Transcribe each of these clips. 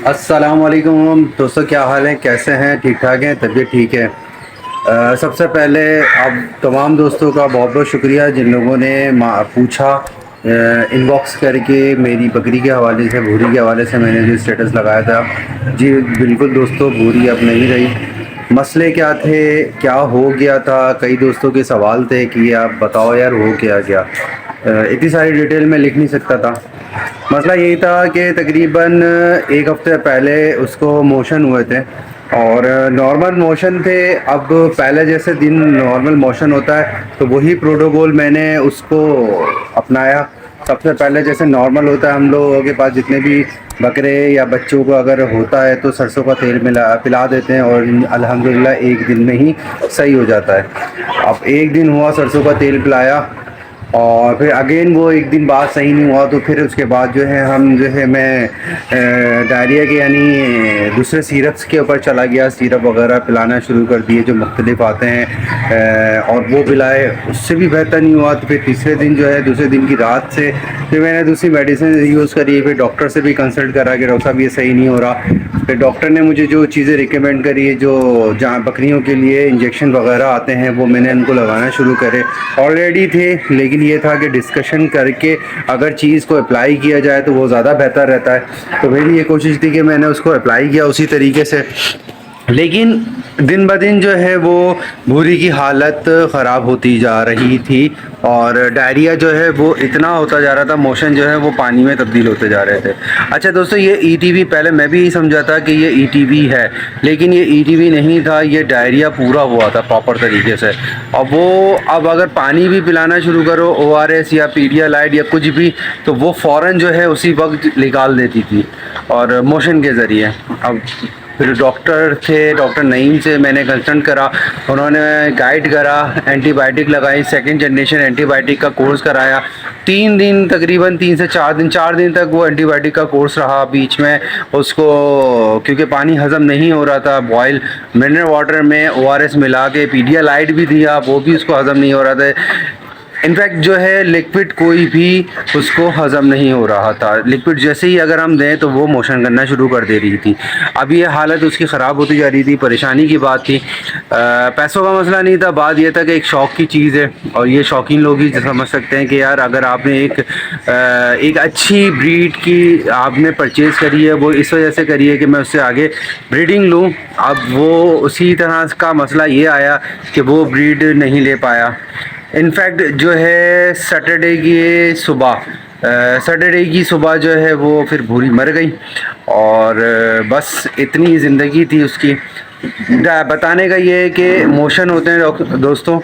अस्सलामुअलैकुम दोस्तों, क्या हाल है? कैसे हैं? ठीक ठाक हैं? तबीयत ठीक है? सबसे पहले आप तमाम दोस्तों का बहुत बहुत शुक्रिया जिन लोगों ने पूछा इनबॉक्स करके मेरी बकरी के हवाले से, भूरी के हवाले से मैंने जो स्टेटस लगाया था। जी बिल्कुल दोस्तों, भूरी अब नहीं रही। मसले क्या थे, क्या हो गया था? कई दोस्तों के सवाल थे कि आप बताओ यार हो क्या गया। इतनी सारी डिटेल में लिख नहीं सकता था। मसला यही था कि तकरीबन एक हफ़्ते पहले उसको मोशन हुए थे और नॉर्मल मोशन थे। अब पहले जैसे दिन नॉर्मल मोशन होता है तो वही प्रोटोकॉल मैंने उसको अपनाया। सबसे पहले जैसे नॉर्मल होता है, हम लोगों के पास जितने भी बकरे या बच्चों को अगर होता है तो सरसों का तेल मिला पिला देते हैं और अल्हम्दुलिल्लाह एक दिन में ही सही हो जाता है। अब एक दिन हुआ सरसों का तेल पिलाया और फिर अगेन वो एक दिन बाद सही नहीं हुआ तो फिर उसके बाद जो है मैं डायरिया के यानी दूसरे सिरप्स के ऊपर चला गया। सिरप वगैरह पिलाना शुरू कर दिए जो मुख्तलिफ आते हैं और वो पिलाए, उससे भी बेहतर नहीं हुआ। तो फिर तीसरे दिन जो है, दूसरे दिन की रात से फिर मैंने दूसरी मेडिसिन यूज़ करी। फिर डॉक्टर से भी कंसल्ट करा कि डॉक्टर साहब ये सही नहीं हो रहा। फिर डॉक्टर ने मुझे जो चीज़ें रिकमेंड करी है, जो जहाँ बकरियों के लिए इंजेक्शन वगैरह आते हैं, वो मैंने उनको लगाना शुरू करे। ऑलरेडी थे, लेकिन ये था कि डिस्कशन करके अगर चीज़ को अप्लाई किया जाए तो वो ज़्यादा बेहतर रहता है। तो मेरी ये कोशिश थी कि मैंने उसको अप्लाई किया उसी तरीके से। लेकिन दिन ब दिन जो है वो भूरी की हालत ख़राब होती जा रही थी और डायरिया जो है वो इतना होता जा रहा था, मोशन जो है वो पानी में तब्दील होते जा रहे थे। अच्छा दोस्तों, ये ईटीवी, पहले मैं भी यही समझा था कि ये ईटीवी है, लेकिन ये ईटीवी नहीं था, ये डायरिया पूरा हुआ था प्रॉपर तरीके से। अब अगर पानी भी पिलाना शुरू करो, ओआरएस या पीडियालाइट या कुछ भी, तो वो फ़ौरन जो है उसी वक्त निकाल देती थी और मोशन के ज़रिए। अब फिर डॉक्टर थे, डॉक्टर नईम से मैंने कंसल्ट करा, उन्होंने गाइड करा, एंटीबायोटिक लगाई, सेकंड जनरेशन एंटीबायोटिक का कोर्स कराया। 3 दिन, तकरीबन 3 से 4 दिन, 4 दिन तक वो एंटीबायोटिक का कोर्स रहा। बीच में उसको क्योंकि पानी हज़म नहीं हो रहा था, बॉयल मिनरल वाटर में ओआरएस मिला के पीडियालाइट भी दिया, वो भी उसको हज़म नहीं हो रहा था। इनफैक्ट जो है लिक्विड कोई भी उसको हज़म नहीं हो रहा था। लिक्विड जैसे ही अगर हम दें तो वो मोशन करना शुरू कर दे रही थी। अब ये हालत उसकी ख़राब होती जा रही थी, परेशानी की बात थी। पैसों का मसला नहीं था, बात ये था कि एक शौक़ की चीज़ है और ये शौकीन लोग ही समझ सकते हैं कि यार अगर आपने एक अच्छी ब्रीड की आपने परचेज़ करी है, वो इस वजह से करी है कि मैं उससे आगे ब्रीडिंग लूँ। अब वो उसी तरह का मसला ये आया कि वो ब्रीड नहीं ले पाया। इनफैक्ट जो है सैटरडे की सुबह जो है वो फिर भूरी मर गई और बस इतनी ज़िंदगी थी उसकी। बताने का ये है कि मोशन होते हैं दोस्तों,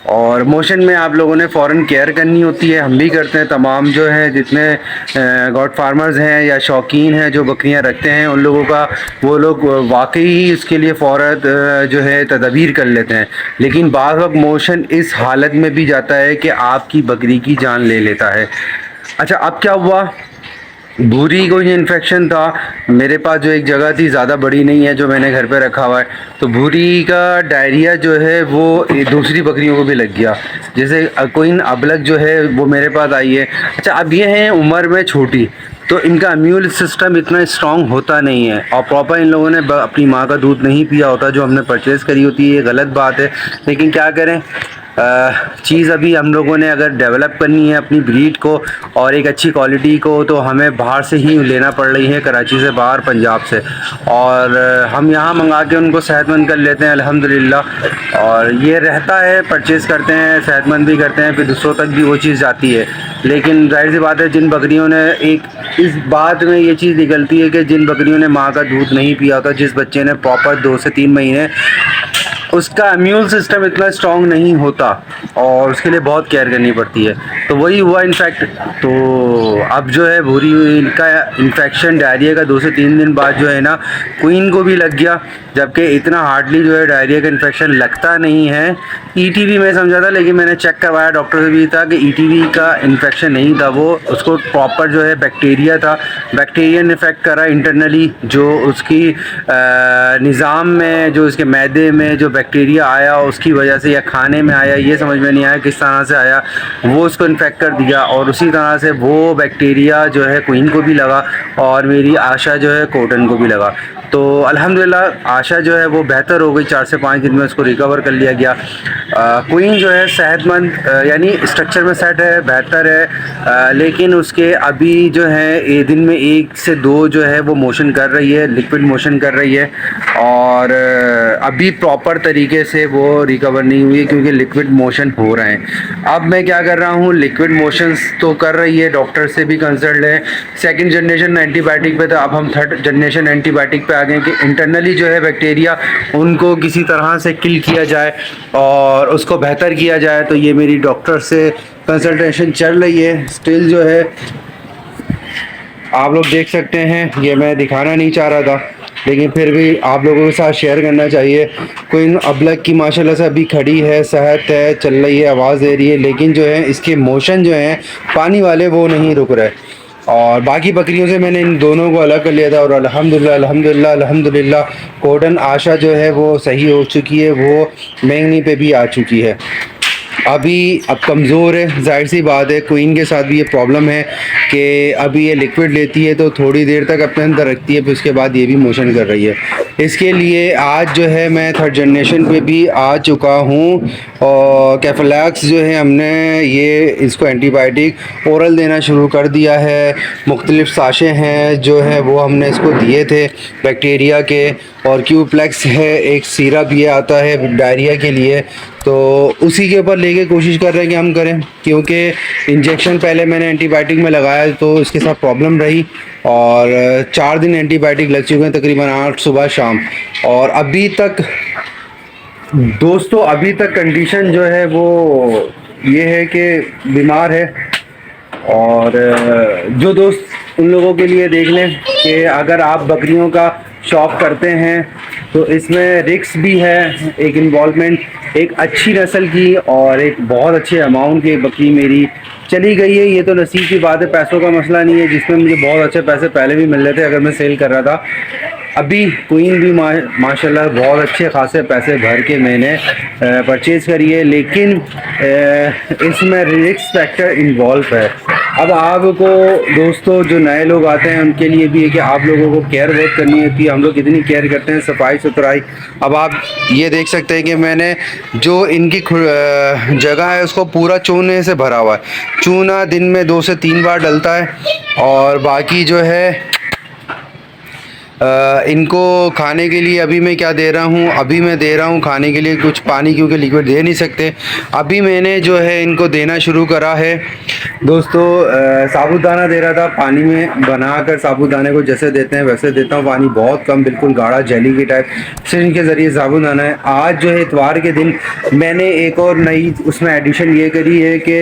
और मोशन में आप लोगों ने फ़ौरन केयर करनी होती है। हम भी करते हैं, तमाम जो है जितने गॉड फार्मर्स हैं या शौकीन हैं जो बकरियां रखते हैं, उन लोगों का वो लोग वाकई ही उसके लिए फ़ौरन जो है तदबीर कर लेते हैं। लेकिन बाज़ वक्त मोशन इस हालत में भी जाता है कि आपकी बकरी की जान ले लेता है। अच्छा, अब क्या हुआ, भूरी को ये इन्फेक्शन था। मेरे पास जो एक जगह थी ज़्यादा बड़ी नहीं है जो मैंने घर पे रखा हुआ है, तो भूरी का डायरिया जो है वो दूसरी बकरियों को भी लग गया। जैसे कोई अबलग जो है वो मेरे पास आई है। अच्छा, अब ये हैं उम्र में छोटी, तो इनका इम्यून सिस्टम इतना स्ट्रॉन्ग होता नहीं है और प्रॉपर इन लोगों ने अपनी माँ का दूध नहीं पिया होता जो हमने परचेज़ करी होती है। ये गलत बात है, लेकिन क्या करें, चीज़ अभी हम लोगों ने अगर डेवलप करनी है अपनी ब्रीड को और एक अच्छी क्वालिटी को, तो हमें बाहर से ही लेना पड़ रही है, कराची से बाहर, पंजाब से। और हम यहाँ मंगा के उनको सेहतमंद कर लेते हैं अल्हम्दुलिल्लाह। और ये रहता है, परचेज़ करते हैं, सेहतमंद भी करते हैं, फिर दूसरों तक भी वो चीज़ जाती है। लेकिन जाहिर सी बात है, जिन बकरियों ने इस बात में ये चीज़ निकलती है कि जिन बकरियों ने माँ का दूध नहीं पिया होता, जिस बच्चे ने प्रॉपर 2 से 3 महीने, उसका इम्यून सिस्टम इतना स्ट्रॉन्ग नहीं होता और उसके लिए बहुत केयर करनी पड़ती है। तो वही हुआ इनफैक्ट। तो अब जो है भूरी इनका इन्फेक्शन डायरिया का 2 से 3 दिन बाद जो है ना, क्वीन को भी लग गया, जबकि इतना हार्डली जो है डायरिया का इन्फेक्शन लगता नहीं है। ईटीवी मैं समझा था, लेकिन मैंने चेक करवाया डॉक्टर से भी था कि ईटीवी का इन्फेक्शन नहीं था, वो उसको प्रॉपर जो है बैक्टीरिया था, बैक्टीरिया ने इफेक्ट करा इंटरनली, जो उसकी निज़ाम में, जो उसके मैदे में जो बैक्टीरिया आया उसकी वजह से, या खाने में आया, ये समझ में नहीं आया किस तरह से आया, वो उसको इन्फेक्ट कर दिया। और उसी तरह से वो बैक्टीरिया जो है क्वीन को भी लगा और मेरी आशा जो है कोटन को भी लगा। तो अल्हम्दुलिल्लाह आशा जो है वो बेहतर हो गई, 4 से 5 दिन में उसको रिकवर कर लिया गया। क्वीन जो है सेहतमंद, यानी स्ट्रक्चर में सेट है, बेहतर है, लेकिन उसके अभी जो है दिन में 1 से 2 जो है वो मोशन कर रही है, लिक्विड मोशन कर रही है, और अभी प्रॉपर तरीके से वो रिकवर नहीं हुई है क्योंकि लिक्विड मोशन हो रहे हैं। अब मैं क्या कर रहा हूँ, लिक्विड मोशंस तो कर रही है, डॉक्टर से भी कंसल्ट है। सेकंड जनरेशन एंटीबायोटिक पे था, अब हम थर्ड जनरेशन एंटीबायोटिक पे आ गए कि इंटरनली जो है बैक्टीरिया उनको किसी तरह से किल किया जाए और उसको बेहतर किया जाए। तो ये मेरी डॉक्टर से कंसल्टेशन चल रही है। स्टिल जो है आप लोग देख सकते हैं, ये मैं दिखाना नहीं चाह रहा था लेकिन फिर भी आप लोगों के साथ शेयर करना चाहिए। क्वीन अबलग की माशाल्लाह से अभी खड़ी है, सेहत है, चल रही है, आवाज़ दे रही है, लेकिन जो है इसके मोशन जो हैं पानी वाले वो नहीं रुक रहे। और बाकी बकरियों से मैंने इन दोनों को अलग कर लिया था और अल्हम्दुलिल्लाह अल्हम्दुलिल्लाह अल्हम्दुलिल्लाह कोटन आशा जो है वो सही हो चुकी है, वो मेंगनी पे भी आ चुकी है। अभी अब कमज़ोर है, जाहिर सी बात है। क्वीन के साथ भी ये प्रॉब्लम है कि अभी ये लिक्विड लेती है तो थोड़ी देर तक अपने अंदर रखती है, फिर उसके बाद ये भी मोशन कर रही है। इसके लिए आज जो है मैं थर्ड जनरेशन पे भी आ चुका हूँ और कैफलैक्स जो है हमने ये इसको एंटीबायोटिक ओरल देना शुरू कर दिया है। मुख्तलिफ़ साशे हैं जो है वो हमने इसको दिए थे बैक्टीरिया के, और क्यूप्लेक्स है एक सिरप ये आता है डायरिया के लिए, तो उसी के ऊपर लेके कोशिश कर रहे हैं कि हम करें, क्योंकि इंजेक्शन पहले मैंने एंटीबायोटिक में लगाया तो इसके साथ प्रॉब्लम रही और 4 दिन एंटीबायोटिक लग चुके हैं, तकरीबन 8 सुबह शाम। और अभी तक दोस्तों अभी तक कंडीशन जो है वो ये है कि बीमार है। और जो दोस्त उन लोगों के लिए देख लें कि अगर आप बकरियों का शौक़ करते हैं तो इसमें रिस्क भी है, एक इन्वॉल्वमेंट, एक अच्छी नस्ल की और एक बहुत अच्छे अमाउंट की बकरी मेरी चली गई है। ये तो नसीब की बात है, पैसों का मसला नहीं है, जिसमें मुझे बहुत अच्छे पैसे पहले भी मिल रहे थे अगर मैं सेल कर रहा था। अभी क्वीन भी माशाल्लाह बहुत अच्छे खासे पैसे भर के मैंने परचेज़ करी है, लेकिन इसमें रिस्क फैक्टर इन्वॉल्व है। अब आपको दोस्तों जो नए लोग आते हैं उनके लिए भी है कि आप लोगों को केयर बहुत करनी होती है। हम लोग कितनी केयर करते हैं, सफाई सुथराई। अब आप ये देख सकते हैं कि मैंने जो इनकी जगह है उसको पूरा चूने से भरा हुआ है। चूना दिन में 2 से 3 बार डलता है और बाकी जो है इनको खाने के लिए अभी मैं क्या दे रहा हूँ, अभी मैं दे रहा हूँ खाने के लिए कुछ पानी, क्योंकि लिक्विड दे नहीं सकते। अभी मैंने जो है इनको देना शुरू करा है दोस्तों, साबुदाना दे रहा था, पानी में बनाकर साबुदाने को जैसे देते हैं वैसे देता हूँ, पानी बहुत कम, बिल्कुल गाढ़ा जेली के टाइप, सिर्फ इनके ज़रिए साबुदाना है। आज जो है इतवार के दिन मैंने एक और नई उसमें एडिशन ये करी है कि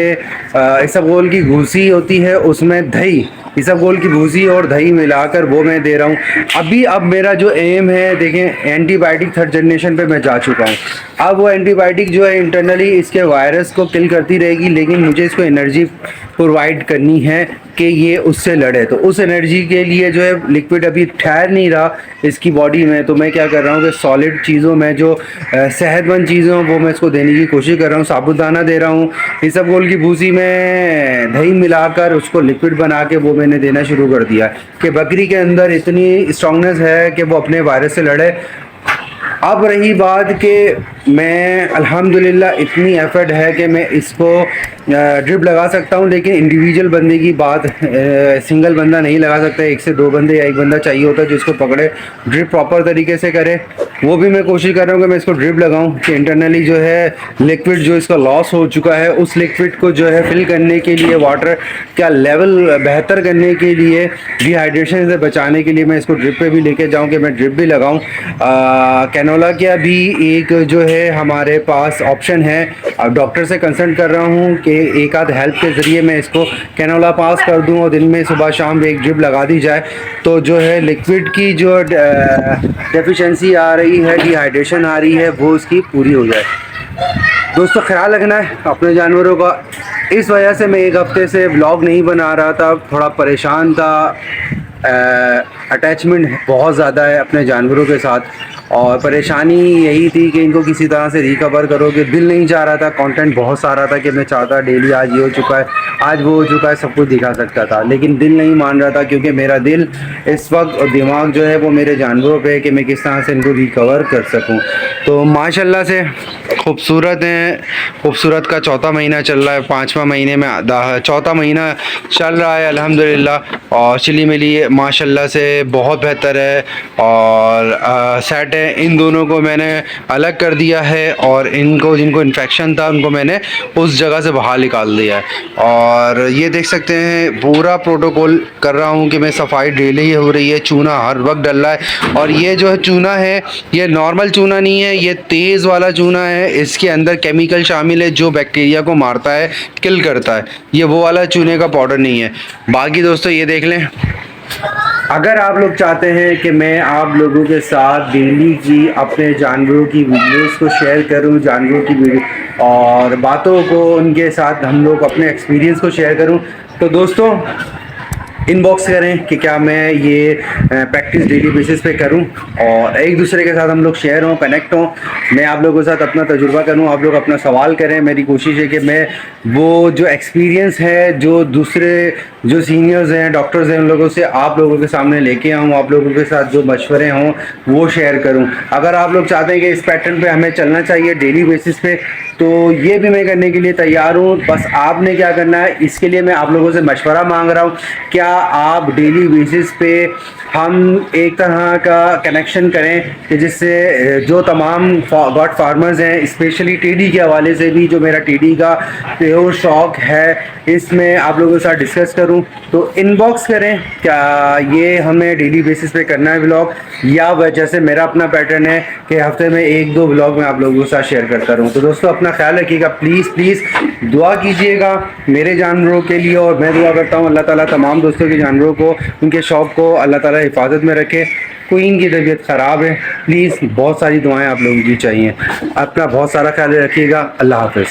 इसबगोल की भूसी होती है, उसमें दही, इसबगोल की भूसी और दही मिलाकर वो मैं दे रहा हूँ अभी। अब मेरा जो एम है, देखें एंटीबायोटिक थर्ड जनरेशन पे मैं जा चुका हूँ। अब वो एंटीबायोटिक जो है इंटरनली इसके वायरस को किल करती रहेगी, लेकिन मुझे इसको एनर्जी प्रोवाइड करनी है कि ये उससे लड़े। तो उस एनर्जी के लिए जो है लिक्विड अभी ठहर नहीं रहा इसकी बॉडी में, तो मैं क्या कर रहा हूँ कि सॉलिड चीज़ों में जो सेहतमंद चीज़ों वो मैं इसको देने की कोशिश कर रहा हूँ। साबुदाना दे रहा हूँ, इसबगोल की भूसी में दही मिलाकर उसको लिक्विड बना के वो मैंने देना शुरू कर दिया कि बकरी के अंदर इतनी स्ट्रॉन्गनेस है कि वो अपने वायरस से लड़े। अब रही बात कि मैं अल्हम्दुलिल्लाह इतनी एफर्ट है कि मैं इसको ड्रिप लगा सकता हूँ, लेकिन इंडिविजुअल बंदे की बात, सिंगल बंदा नहीं लगा सकता, 1 से 2 बंदे या 1 बंदा चाहिए होता है जो इसको पकड़े, ड्रिप प्रॉपर तरीके से करे। वो भी मैं कोशिश कर रहा हूँ कि मैं इसको ड्रिप लगाऊं कि इंटरनली जो है लिक्विड जो इसका लॉस हो चुका है उस लिक्विड को जो है फिल करने के लिए, वाटर का लेवल बेहतर करने के लिए, डिहाइड्रेशन से बचाने के लिए मैं इसको ड्रिप पे भी लेके जाऊं कि मैं ड्रिप भी लगाऊं। कैनोला का भी एक जो है हमारे पास ऑप्शन है। अब डॉक्टर से कंसल्ट कर रहा हूं कि एक आध हेल्प के ज़रिए मैं इसको कैनोला पास कर दूं और दिन में सुबह शाम एक ड्रिप लगा दी जाए, तो जो है लिक्विड की जो डेफिशिएंसी आ रही है, डिहाइड्रेशन आ रही है, वो उसकी पूरी हो जाए। दोस्तों ख्याल रखना है अपने जानवरों का। इस वजह से मैं एक हफ़्ते से व्लॉग नहीं बना रहा था, थोड़ा परेशान था। अटैचमेंट बहुत ज़्यादा है अपने जानवरों के साथ, और परेशानी यही थी कि इनको किसी तरह से रिकवर करोगे। दिल नहीं चाह रहा था, कंटेंट बहुत सारा था कि मैं चाहता डेली आज ये हो चुका है, आज वो हो चुका है, सब कुछ दिखा सकता था, लेकिन दिल नहीं मान रहा था, क्योंकि मेरा दिल इस वक्त और दिमाग जो है वो मेरे जानवरों पे है कि मैं किस तरह से इनको रिकवर कर सकूं। तो माशाल्लाह से खूबसूरत हैं। खूबसूरत का चौथा महीना चल रहा है, 5वां महीने में चौथा महीना चल रहा है अल्हम्दुलिल्लाह। और चिली मिली माशाल्लाह से बहुत बेहतर है और सेट है। इन दोनों को मैंने अलग कर दिया है और इनको जिनको इन्फेक्शन था उनको मैंने उस जगह से बाहर निकाल दिया है। और ये देख सकते हैं पूरा प्रोटोकॉल कर रहा हूँ कि मैं सफाई डेली हो रही है, चूना हर वक्त डल रहा है। और ये जो है चूना है ये नॉर्मल चूना नहीं है, ये तेज़ वाला चूना है। इसके अंदर केमिकल शामिल है जो बैक्टीरिया को मारता है, किल करता है। ये वो वाला चूने का पाउडर नहीं है। बाकी दोस्तों ये देख लें, अगर आप लोग चाहते हैं कि मैं आप लोगों के साथ डेली की अपने जानवरों की वीडियोस को शेयर करूं, जानवरों की वीडियो और बातों को उनके साथ हम लोग अपने एक्सपीरियंस को शेयर करूं, तो दोस्तों इनबॉक्स करें कि क्या मैं ये प्रैक्टिस डेली बेसिस पे करूं और एक दूसरे के साथ हम लोग शेयर हों, कनेक्ट हों। मैं आप लोगों के साथ अपना तजुर्बा करूं, आप लोग अपना सवाल करें। मेरी कोशिश है कि मैं वो जो एक्सपीरियंस है जो दूसरे जो सीनियर्स हैं, डॉक्टर्स हैं, उन लोगों से आप लोगों के सामने लेके आऊँ, आप लोगों के साथ जो मशवरे हों वो शेयर करूँ। अगर आप लोग चाहते हैं कि इस पैटर्न पे हमें चलना चाहिए डेली बेसिस पे, तो ये भी मैं करने के लिए तैयार हूँ। बस आपने क्या करना है, इसके लिए मैं आप लोगों से मशवरा मांग रहा हूँ। क्या आप डेली बेसिस पे हम एक तरह का कनेक्शन करें कि जिससे जो तमाम गॉड फार्मर्स हैं, स्पेशली टीडी के हवाले से भी, जो मेरा टीडी का प्योर शौक है, इसमें आप लोगों के साथ डिस्कस करूं। तो इनबॉक्स करें क्या ये हमें डेली बेसिस पे करना है व्लॉग, या जैसे मेरा अपना पैटर्न है कि हफ्ते में 1-2 व्लॉग मैं आप लोगों के साथ शेयर करता रहूं। तो दोस्तों अपना ख्याल रखिएगा, प्लीज़ प्लीज़ दुआ कीजिएगा मेरे जानवरों के लिए, और मैं दुआ करता हूं अल्लाह ताला तमाम दोस्तों के जानवरों को, उनके शौक़ को अल्लाह ताला हिफाजत में रखे। क्वीन की तबीयत ख़राब है, प्लीज़ बहुत सारी दुआएं आप लोगों की चाहिए। अपना बहुत सारा ख्याल रखिएगा। अल्लाह हाफ़िज़।